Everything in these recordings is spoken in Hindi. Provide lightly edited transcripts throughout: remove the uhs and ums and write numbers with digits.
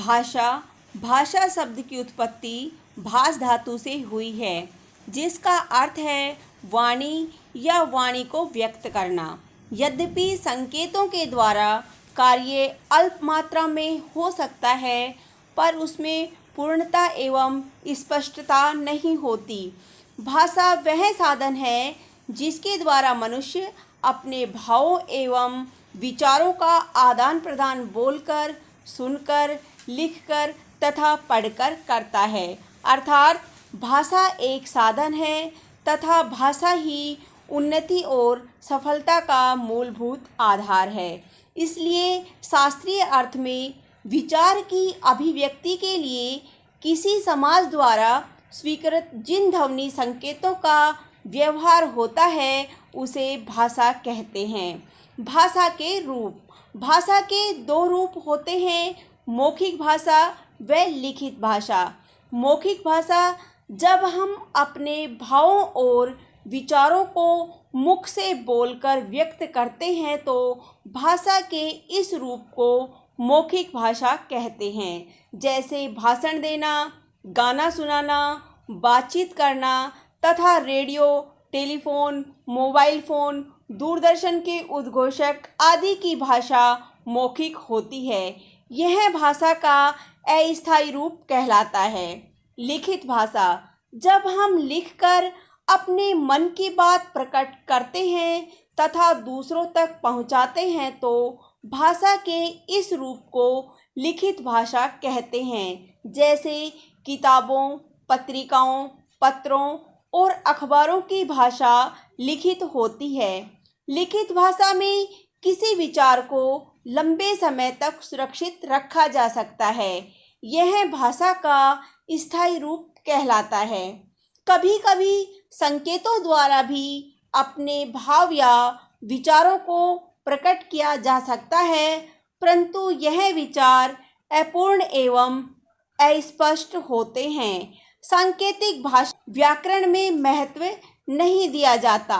भाषा भाषा शब्द की उत्पत्ति भाष धातु से हुई है, जिसका अर्थ है वाणी या वाणी को व्यक्त करना। यद्यपि संकेतों के द्वारा कार्य अल्प मात्रा में हो सकता है, पर उसमें पूर्णता एवं स्पष्टता नहीं होती। भाषा वह साधन है जिसके द्वारा मनुष्य अपने भावों एवं विचारों का आदान प्रदान बोलकर, सुनकर, लिखकर तथा पढ़कर करता है। अर्थात भाषा एक साधन है तथा भाषा ही उन्नति और सफलता का मूलभूत आधार है। इसलिए शास्त्रीय अर्थ में विचार की अभिव्यक्ति के लिए किसी समाज द्वारा स्वीकृत जिन ध्वनि संकेतों का व्यवहार होता है, उसे भाषा कहते हैं। भाषा के रूप। भाषा के दो रूप होते हैं, मौखिक भाषा व लिखित भाषा। मौखिक भाषा जब हम अपने भावों और विचारों को मुख से बोलकर व्यक्त करते हैं तो भाषा के इस रूप को मौखिक भाषा कहते हैं। जैसे भाषण देना, गाना सुनाना, बातचीत करना तथा radio, telephone, mobile phone, Doordarshan के उद्घोषक आदि की भाषा मौखिक होती है। यह भाषा का अस्थायी रूप कहलाता है। लिखित भाषा। जब हम लिखकर अपने मन की बात प्रकट करते हैं तथा दूसरों तक पहुंचाते हैं तो भाषा के इस रूप को लिखित भाषा कहते हैं। जैसे किताबों, पत्रिकाओं, पत्रों और अखबारों की भाषा लिखित होती है। लिखित भाषा में किसी विचार को लंबे समय तक सुरक्षित रखा जा सकता है। यह भाषा का स्थायी रूप कहलाता है। कभी कभी संकेतों द्वारा भी अपने भाव या विचारों को प्रकट किया जा सकता है, परंतु यह विचार अपूर्ण एवं अस्पष्ट होते हैं। सांकेतिक भाषा व्याकरण में महत्व नहीं दिया जाता।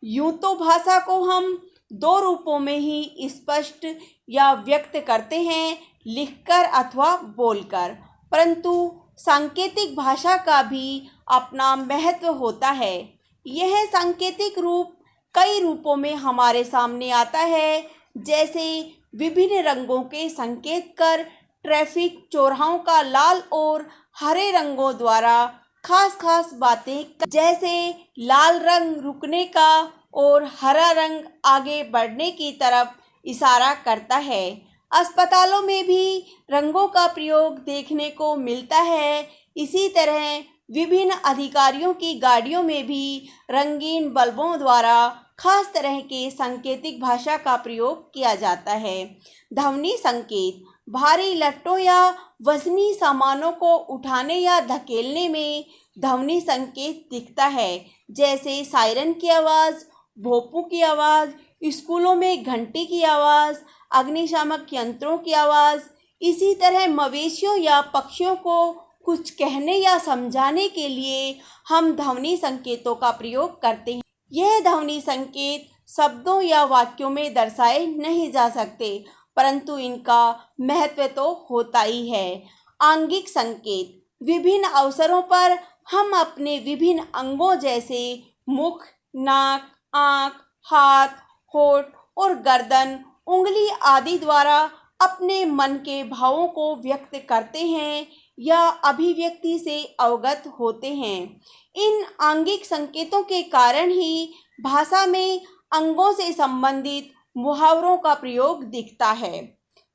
यूँ तो भाषा को हम दो रूपों में ही स्पष्ट या व्यक्त करते हैं, लिखकर अथवा बोलकर, परंतु सांकेतिक भाषा का भी अपना महत्व होता है। यह सांकेतिक रूप कई रूपों में हमारे सामने आता है, जैसे विभिन्न रंगों के संकेत कर ट्रैफिक चौराहों का लाल और हरे रंगों द्वारा खास बातें, जैसे लाल रंग रुकने का और हरा रंग आगे बढ़ने की तरफ इशारा करता है। अस्पतालों में भी रंगों का प्रयोग देखने को मिलता है। इसी तरह विभिन्न अधिकारियों की गाड़ियों में भी रंगीन बल्बों द्वारा खास तरह के सांकेतिक भाषा का प्रयोग किया जाता है। ध्वनि संकेत। भारी लट्टों या वजनी सामानों को उठाने या धकेलने में ध्वनि संकेत दिखता है, जैसे सायरन की आवाज़, भोंपू की आवाज़, स्कूलों में घंटी की आवाज़, अग्निशामक यंत्रों की आवाज़। इसी तरह मवेशियों या पक्षियों को कुछ कहने या समझाने के लिए हम ध्वनि संकेतों का प्रयोग करते हैं। यह ध्वनि संकेत शब्दों या वाक्यों में दर्शाए नहीं जा सकते, परंतु इनका महत्व तो होता ही है। आंगिक संकेत। विभिन्न अवसरों पर हम अपने विभिन्न अंगों जैसे मुख, नाक, आँख, हाथ, होठ और गर्दन, उंगली आदि द्वारा अपने मन के भावों को व्यक्त करते हैं या अभिव्यक्ति से अवगत होते हैं। इन आंगिक संकेतों के कारण ही भाषा में अंगों से संबंधित मुहावरों का प्रयोग दिखता है।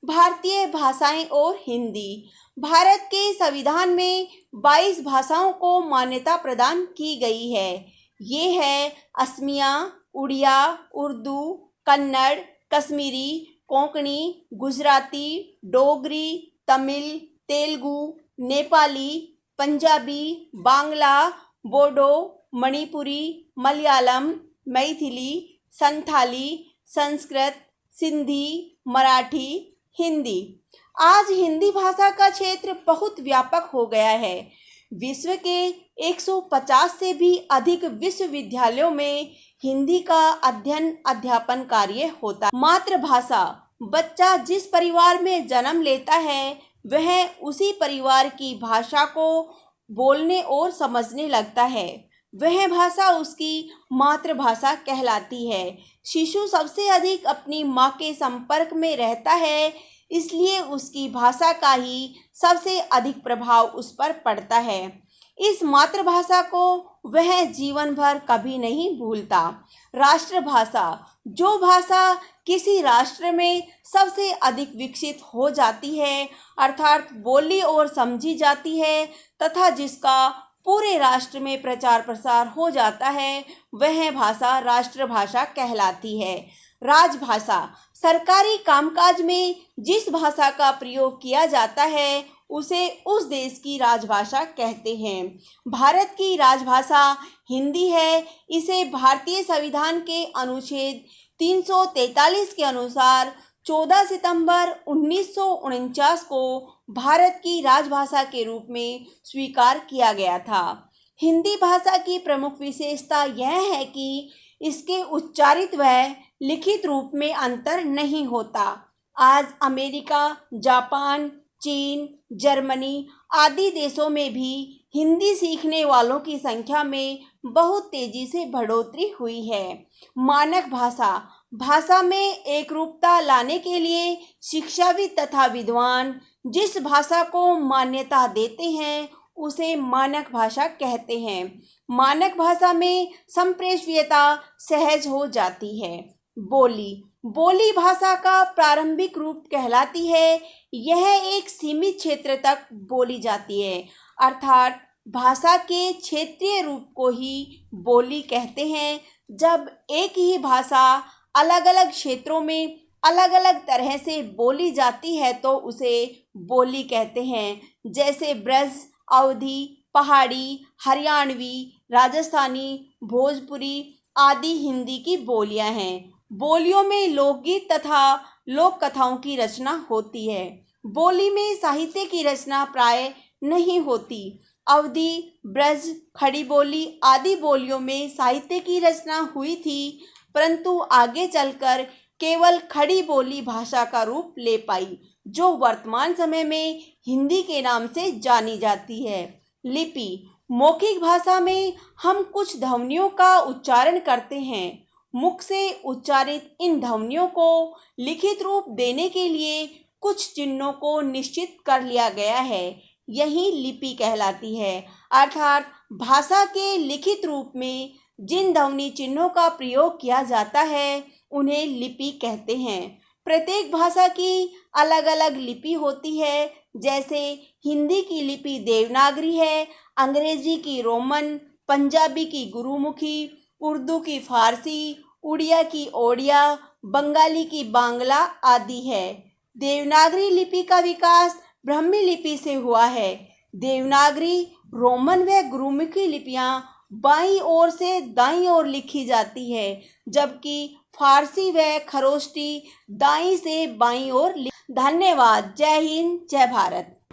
भारतीय भाषाएं और हिंदी। भारत के संविधान में 22 भाषाओं को मान्यता प्रदान की गई है। ये है असमिया, उड़िया, उर्दू, कन्नड़, कश्मीरी, कोंकणी, गुजराती, डोगरी, तमिल, तेलुगु, नेपाली, पंजाबी, बांग्ला, बोडो, मणिपुरी, मलयालम, मैथिली, संथाली, संस्कृत, सिंधी, मराठी, हिंदी। आज हिंदी भाषा का क्षेत्र बहुत व्यापक हो गया है। विश्व के 150 से भी अधिक विश्वविद्यालयों में हिंदी का अध्ययन अध्यापन कार्य होता है। मातृभाषा। बच्चा जिस परिवार में जन्म लेता है वह उसी परिवार की भाषा को बोलने और समझने लगता है। वह भाषा उसकी मातृभाषा कहलाती है। शिशु सबसे अधिक अपनी माँ के संपर्क में रहता है, इसलिए उसकी भाषा का ही सबसे अधिक प्रभाव उस पर पड़ता है। इस मातृभाषा को वह जीवन भर कभी नहीं भूलता। राष्ट्रभाषा, जो भाषा किसी राष्ट्र में सबसे अधिक विकसित हो जाती है, अर्थात बोली और समझी जाती है तथा जिसका पूरे राष्ट्र में प्रचार प्रसार हो जाता है, वह भाषा राष्ट्रभाषा कहलाती है। राजभाषा, सरकारी कामकाज में जिस भाषा का प्रयोग किया जाता है उसे उस देश की राजभाषा कहते हैं। भारत की राजभाषा हिंदी है। इसे भारतीय संविधान के अनुच्छेद 343 के अनुसार 14 सितंबर 1949 को भारत की राजभाषा के रूप में स्वीकार किया गया था। हिंदी भाषा की प्रमुख विशेषता यह है कि इसके उच्चारित व लिखित रूप में अंतर नहीं होता। आज अमेरिका, जापान, चीन, जर्मनी आदि देशों में भी हिंदी सीखने वालों की संख्या में बहुत तेजी से बढ़ोतरी हुई है। मानक भाषा, भाषा में एकरूपता लाने के लिए शिक्षाविद तथा विद्वान जिस भाषा को मान्यता देते हैं उसे मानक भाषा कहते हैं। मानक भाषा में संप्रेषणीयता सहज हो जाती है। बोली, बोली भाषा का प्रारंभिक रूप कहलाती है। यह एक सीमित क्षेत्र तक बोली जाती है, अर्थात भाषा के क्षेत्रीय रूप को ही बोली कहते हैं। जब एक ही भाषा अलग अलग क्षेत्रों में अलग अलग तरह से बोली जाती है तो उसे बोली कहते हैं। जैसे ब्रज, अवधी, पहाड़ी, हरियाणवी, राजस्थानी, भोजपुरी आदि हिंदी की बोलियां हैं। बोलियों में लोकगीत तथा लोक कथाओं की रचना होती है। बोली में साहित्य की रचना प्राय नहीं होती। अवधी, ब्रज, खड़ी बोली आदि बोलियों में साहित्य की रचना हुई थी, परंतु आगे चलकर केवल खड़ी बोली भाषा का रूप ले पाई, जो वर्तमान समय में हिंदी के नाम से जानी जाती है। लिपि, मौखिक भाषा में हम कुछ ध्वनियों का उच्चारण करते हैं। मुख से उच्चारित इन ध्वनियों को लिखित रूप देने के लिए कुछ चिन्हों को निश्चित कर लिया गया है, यही लिपि कहलाती है। अर्थात भाषा के लिखित रूप में जिन ध्वनि चिन्हों का प्रयोग किया जाता है उन्हें लिपि कहते हैं। प्रत्येक भाषा की अलग अलग लिपि होती है। जैसे हिंदी की लिपि देवनागरी है, अंग्रेजी की रोमन, पंजाबी की गुरुमुखी, उर्दू की फारसी, उड़िया की ओडिया, बंगाली की बांग्ला आदि है। देवनागरी लिपि का विकास ब्राह्मी लिपि से हुआ है। देवनागरी, रोमन व गुरुमुखी लिपियां बाईं ओर से दाईं ओर लिखी जाती है, जबकि फारसी व खरोष्टी दाईं से बाईं ओर। धन्यवाद। जय हिंद, जय भारत।